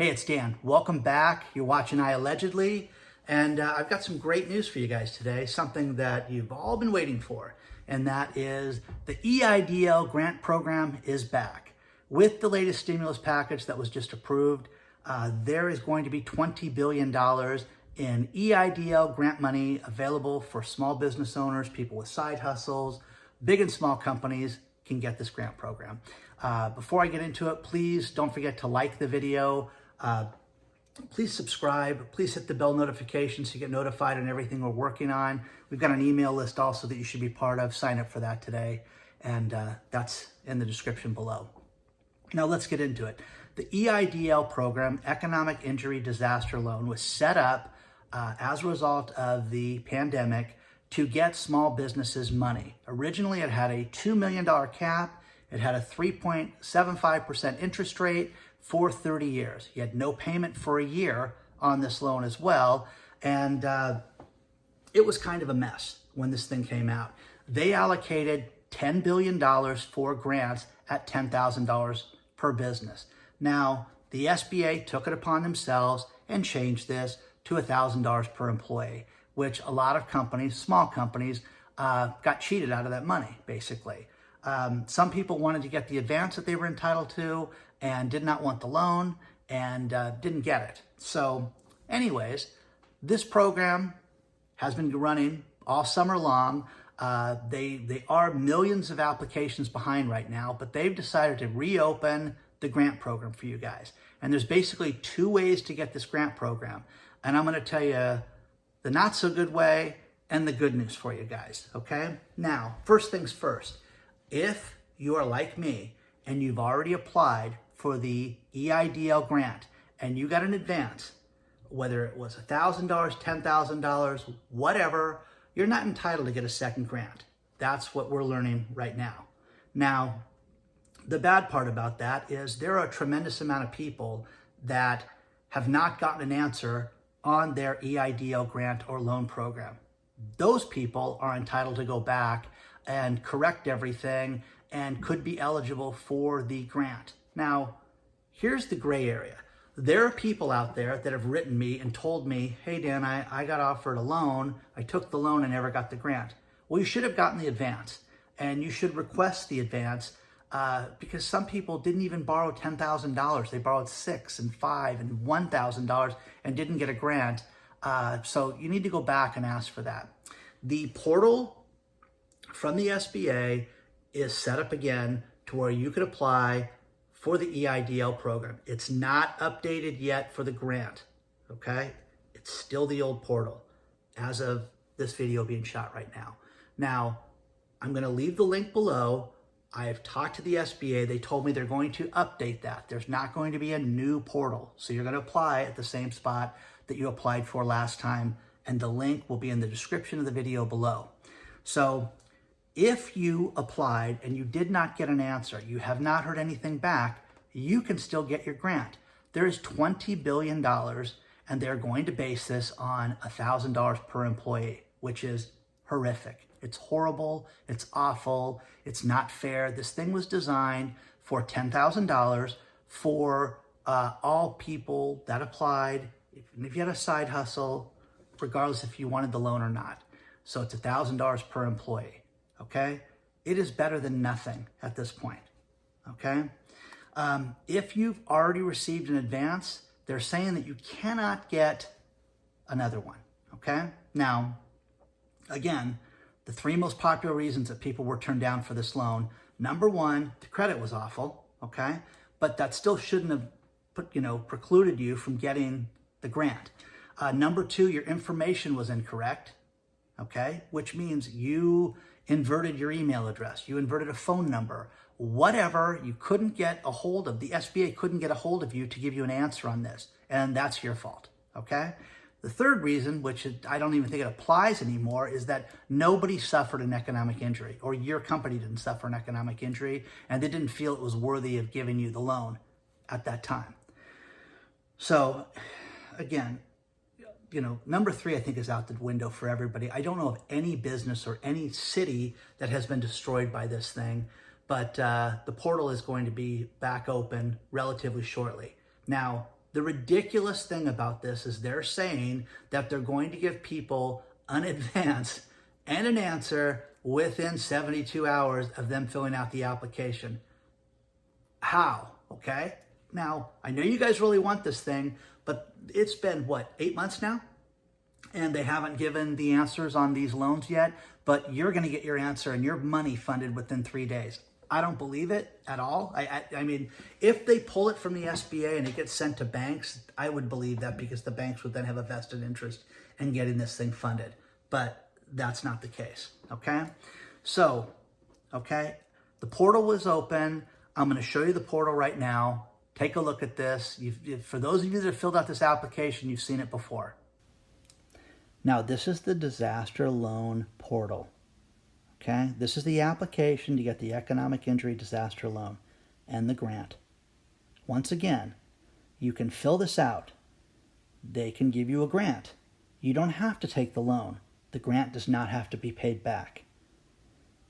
Hey, it's Dan. Welcome back. You're watching iAllegedly, and I've got some great news for you guys today, something that you've all been waiting for, and that is the EIDL grant program is back. With the latest stimulus package that was just approved, there is going to be $20 billion in EIDL grant money available for small business owners, people with side hustles. Big and small companies can get this grant program. Before I get into it, please don't forget to like the video. Please subscribe. Please hit the bell notification so you get notified on everything we're working on. We've got an email list also that you should be part of. Sign up for that today, and that's in the description below. Now let's get into it. The EIDL program, Economic Injury Disaster Loan, was set up as a result of the pandemic to get small businesses money. Originally, it had a $2 million cap. It had a 3.75% interest rate for 30 years. You had no payment for a year on this loan as well. And it was kind of a mess when this thing came out. They allocated $10 billion for grants at $10,000 per business. Now, the SBA took it upon themselves and changed this to $1,000 per employee, which a lot of companies, small companies, got cheated out of that money, basically. Some people wanted to get the advance that they were entitled to and did not want the loan and didn't get it. So anyways, this program has been running all summer long. They are millions of applications behind right now, but they've decided to reopen the grant program for you guys. And there's basically two ways to get this grant program. And I'm going to tell you the not so good way and the good news for you guys, okay? Now, first things first, if you are like me and you've already applied for the EIDL grant and you got an advance, whether it was $1,000, $10,000, whatever, you're not entitled to get a second grant. That's what we're learning right now. Now, the bad part about that is there are a tremendous amount of people that have not gotten an answer on their EIDL grant or loan program. Those people are entitled to go back and correct everything and could be eligible for the grant. Now, here's the gray area. There are people out there that have written me and told me, hey Dan, I got offered a loan, I took the loan and never got the grant. Well, you should have gotten the advance, and you should request the advance because some people didn't even borrow $10,000. They borrowed $6,000 and $5,000 and $1,000 and didn't get a grant. So you need to go back and ask for that. The portal from the SBA is set up again to where you could apply for the EIDL program. It's not updated yet for the grant, okay? It's still the old portal as of this video being shot right now. Now, I'm gonna leave the link below. I have talked to the SBA. They told me they're going to update that. There's not going to be a new portal. So you're gonna apply at the same spot that you applied for last time, and the link will be in the description of the video below. So if you applied and you did not get an answer, you have not heard anything back, you can still get your grant. There is $20 billion, and they're going to base this on $1,000 per employee, which is horrific. It's horrible, it's awful, it's not fair. This thing was designed for $10,000 for all people that applied, if you had a side hustle, regardless if you wanted the loan or not. So it's $1,000 per employee. Okay, it is better than nothing at this point, okay? If you've already received an advance, they're saying that you cannot get another one, okay? Now, again, the three most popular reasons that people were turned down for this loan, number one, the credit was awful, okay? But that still shouldn't have precluded you from getting the grant. Number two, your information was incorrect, okay? Which means you inverted your email address, you inverted a phone number, whatever, you couldn't get a hold of, the SBA couldn't get a hold of you to give you an answer on this, and that's your fault, okay? The third reason, which I don't even think it applies anymore, is that nobody suffered an economic injury, or your company didn't suffer an economic injury, and they didn't feel it was worthy of giving you the loan at that time. So, again, number three, I think, is out the window for everybody. I don't know of any business or any city that has been destroyed by this thing, but the portal is going to be back open relatively shortly. Now, The ridiculous thing about this is they're saying that they're going to give people an advance and an answer within 72 hours of them filling out the application. How? Okay? Now, I know you guys really want this thing, but it's been, what, 8 months now? And they haven't given the answers on these loans yet, but you're going to get your answer and your money funded within 3 days. I don't believe it at all. I mean, if they pull it from the SBA and it gets sent to banks, I would believe that, because the banks would then have a vested interest in getting this thing funded. But that's not the case, okay? So, okay, the portal is open. I'm going to show you the portal right now. Take a look at this. For those of you that have filled out this application, you've seen it before. Now, this is the disaster loan portal. Okay, this is the application to get the economic injury disaster loan and the grant. Once again, you can fill this out. They can give you a grant. You don't have to take the loan. The grant does not have to be paid back.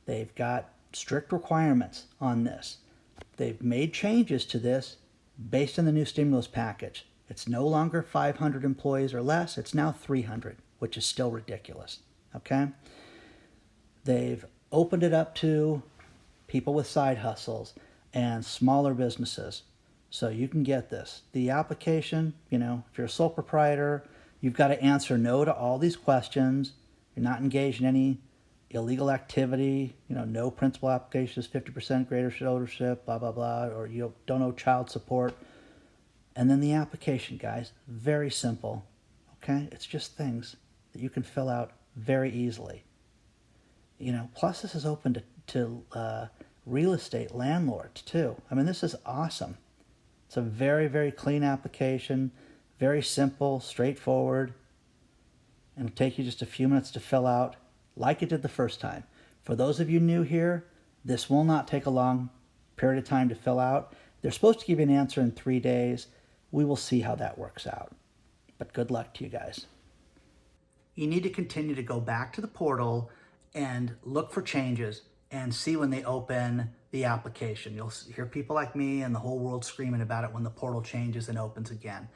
They've got strict requirements on this. They've made changes to this based on the new stimulus package. It's no longer 500 employees or less. It's now 300, which is still ridiculous. Okay? They've opened it up to people with side hustles and smaller businesses. So you can get this. The application, if you're a sole proprietor, you've got to answer no to all these questions. You're not engaged in any illegal activity, no principal applications, 50% greater ownership, blah, blah, blah, or you don't owe child support. And then the application, guys, very simple, okay? It's just things that you can fill out very easily. Plus this is open to real estate landlords too. I mean, this is awesome. It's a very, very clean application, very simple, straightforward, and it'll take you just a few minutes to fill out like it did the first time. For those of you new here, this will not take a long period of time to fill out. They're supposed to give you an answer in 3 days. We will see how that works out. But good luck to you guys. You need to continue to go back to the portal and look for changes and see when they open the application. You'll hear people like me and the whole world screaming about it when the portal changes and opens again.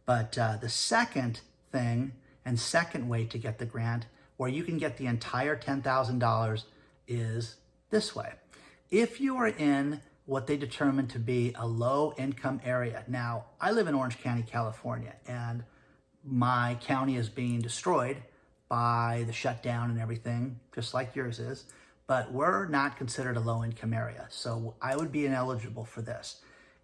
But the second thing and second way to get the grant, where you can get the entire $10,000, is this way. If you are in what they determine to be a low income area. Now, I live in Orange County, California, and my county is being destroyed by the shutdown and everything, just like yours is, but we're not considered a low-income area, so I would be ineligible for this.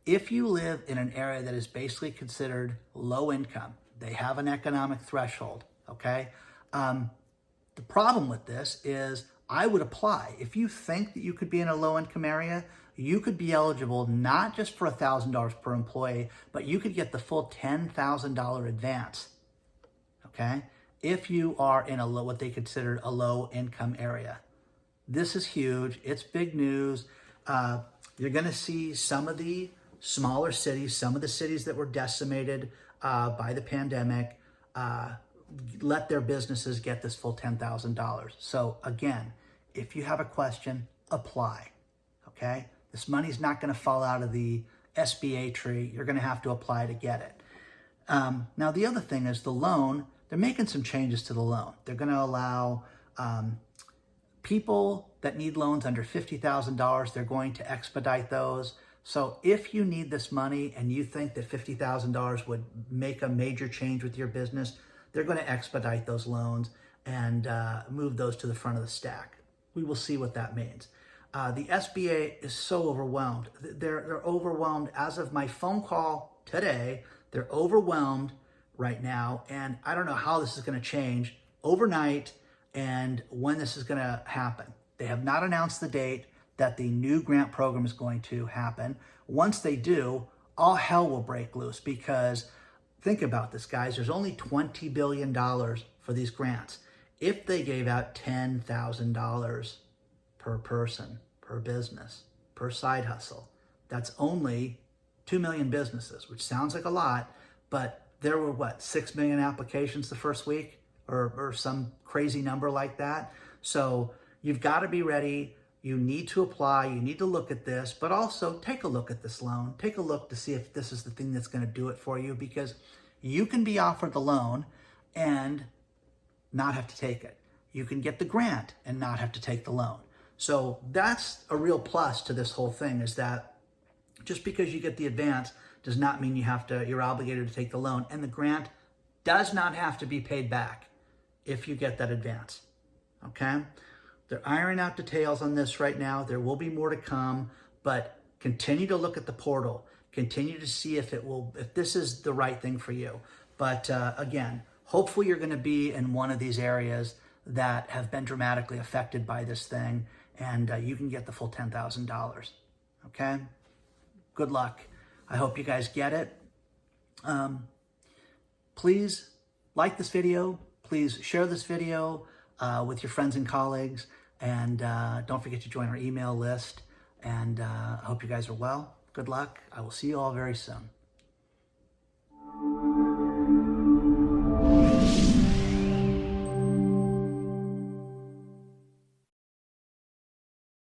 If you live in an area that is basically considered low income, they have an economic threshold, okay? The problem with this is I would apply. If you think that you could be in a low-income area, you could be eligible not just for $1,000 per employee, but you could get the full $10,000 advance, okay? If you are in what they consider a low income area. This is huge. It's big news. You're going to see some of the smaller cities, some of the cities that were decimated by the pandemic, let their businesses get this full $10,000. So again, if you have a question, apply, okay? This money's not going to fall out of the SBA tree. You're going to have to apply to get it. Now, the other thing is the loan. They're making some changes to the loan. They're going to allow people that need loans under $50,000, they're going to expedite those. So if you need this money and you think that $50,000 would make a major change with your business, they're going to expedite those loans and move those to the front of the stack. We will see what that means. The SBA is so overwhelmed. They're overwhelmed. As of my phone call today, they're overwhelmed right now, and I don't know how this is going to change overnight and when this is going to happen. They have not announced the date that the new grant program is going to happen. Once they do, all hell will break loose, because think about this, guys. There's only $20 billion for these grants. If they gave out $10,000 per person, per business, per side hustle, that's only 2 million businesses, which sounds like a lot, but there were, 6 million applications the first week or some crazy number like that. So you've got to be ready. You need to apply, you need to look at this, but also take a look at this loan. Take a look to see if this is the thing that's going to do it for you, because you can be offered the loan and not have to take it. You can get the grant and not have to take the loan. So that's a real plus to this whole thing, is that just because you get the advance does not mean you're obligated to take the loan, and the grant does not have to be paid back if you get that advance, okay? They're ironing out details on this right now. There will be more to come, but continue to look at the portal. Continue to see if this is the right thing for you. But again, hopefully you're going to be in one of these areas that have been dramatically affected by this thing, and you can get the full $10,000. Okay? Good luck. I hope you guys get it. Please like this video. Please share this video with your friends and colleagues. And don't forget to join our email list. And I hope you guys are well. Good luck. I will see you all very soon.